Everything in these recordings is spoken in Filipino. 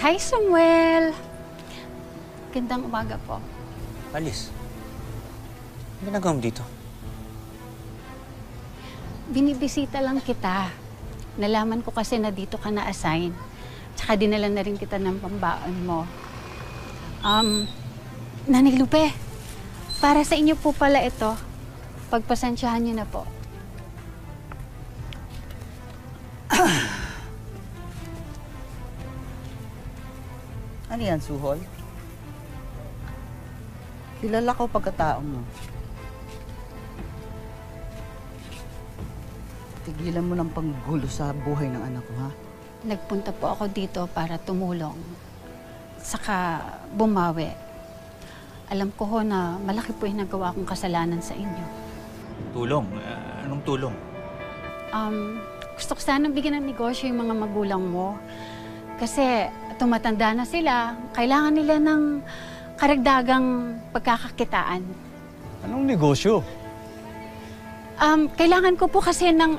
Hi, Samuel! Gandang umaga po. Alice, ano ginagawa mo dito? Binibisita lang kita. Nalaman ko kasi na dito ka na-assign. Tsaka dinala na rin kita ng pambaon mo. Nanay Lupe, para sa inyo po pala ito. Pagpasensyahan niyo na po. Ano yan, Suhol? Kilala ko pagkatao mo. Tigilan mo ng panggulo sa buhay ng anak ko, ha? Nagpunta po ako dito para tumulong. Saka bumawi. Alam ko ho na malaki po yung nagawa kong kasalanan sa inyo. Tulong? Anong tulong? Gusto ko sanang bigyan ng negosyo yung mga magulang mo. Kasi tumatanda na sila, kailangan nila ng karagdagang pagkakakitaan. Anong negosyo? Kailangan ko po kasi ng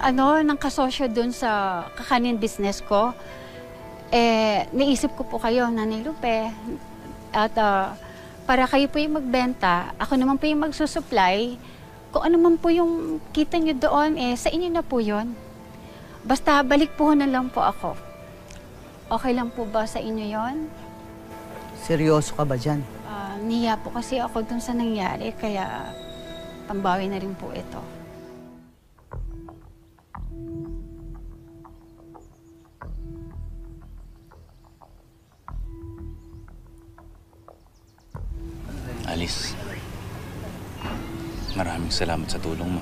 kasosyo dun sa kakanin business ko. Naisip ko po kayo, Nanay Lupe. At para kayo po yung magbenta, ako naman po yung magsusupply. Kung ano man po yung kita nyo doon, sa inyo na po yun. Basta balik po na lang po ako. Okay lang po ba sa inyo yon? Seryoso ka ba dyan? Niya po kasi ako dun sa nangyari, kaya pambawi na rin po ito. Alice, maraming salamat sa tulong mo.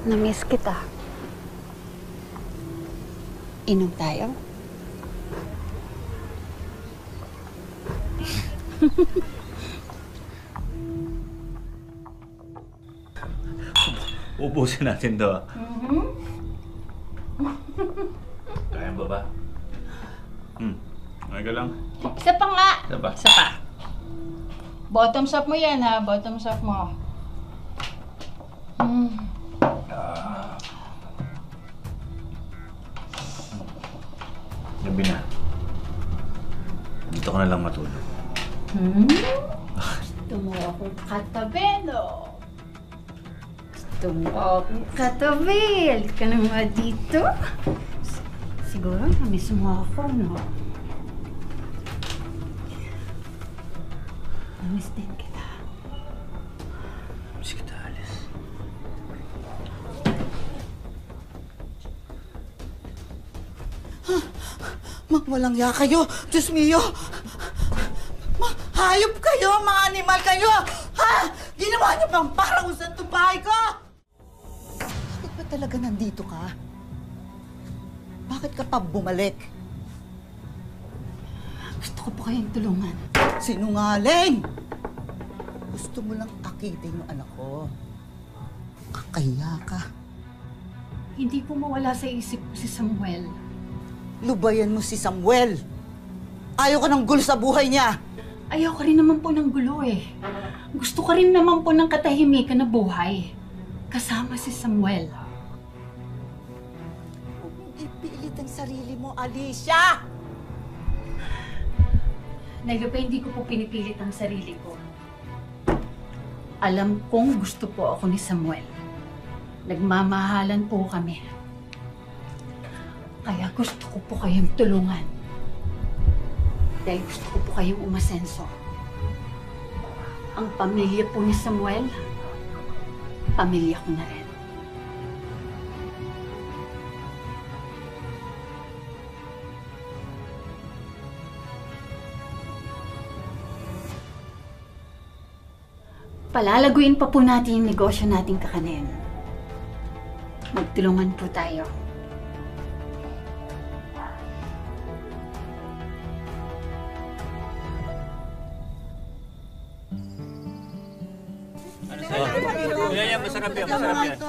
Na-miss kita. Inom tayo? Ubusin natin to. Kaya ba ba? Ay ka lang. Isa pa nga! Isa pa? Isa pa. Bottoms up mo yan, ha? Bottoms up mo. Gabi na. Dito ka na lang matulog. Gusto mo akong katabi, no? Gusto mo akong katabi. Halika ka na nga dito. Siguro, na-miss mo ako, no? Na-miss din kita. Miss kita, Alice. Walang ya kayo! Diyos mio! Hayop kayo! Mga animal kayo! Ha? Ginawa niyo pang parahusan itong bahay ko! Bakit ba talaga nandito ka? Bakit ka pa bumalik? Gusto ko po kayong tulungan. Sinungaling! Gusto mo lang akitin yung anak ko. Kakahiya ka. Hindi po mawala sa isip ko si Samuel. Lubayan mo si Samuel. Ayaw ko ng gulo sa buhay niya. Ayaw ka rin naman po ng gulo eh. Gusto ka rin naman po ng katahimikan na buhay. Kasama si Samuel. Huwag mong ipilit ang sarili mo, Alicia! Nailupa, hindi ko po pinipilit ang sarili ko. Alam kong gusto po ako ni Samuel. Nagmamahalan po kami. Kaya gusto ko po kayong tulungan. Dahil gusto ko po kayong umasenso. Ang pamilya po ni Samuel, pamilya ko na rin. Palalaguin pa po natin yung negosyo nating kakanin. Magtulungan po tayo. Yan, masarap yan, masarap yan.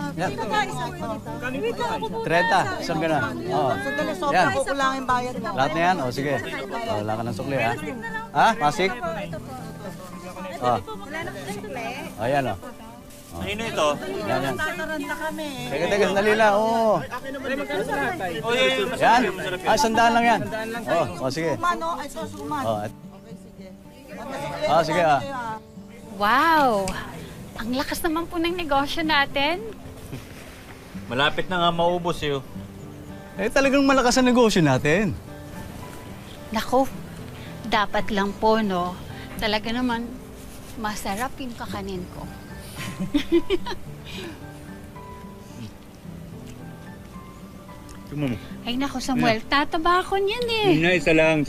30, isang gano'n. Oo. Sandali, Yan. sobrang kukulangin bayad mo. Lahat na yan? O, sige. Wala ka ng sukli, ha? Ha? Pasik? O. Wala na kang sukle. Ayan, o. Sino ito? Yan, yan. Tataranta kami. Teka, sandali lang. Oo. Oh, yeah, Yan. Ah, sandaan lang yan. Oh, sige. Sumano, ay susuman. Oh, Okay, sige. sige ah. Wow! Ang lakas naman po ng negosyo natin. Malapit na nga maubos eh. Eh, talagang malakas ang negosyo natin. Naku, dapat lang po, no? Talaga naman, masarap yung kakanin ko. Tumamo. Ay naku, Samuel, tataba ako niyan eh. Isa lang.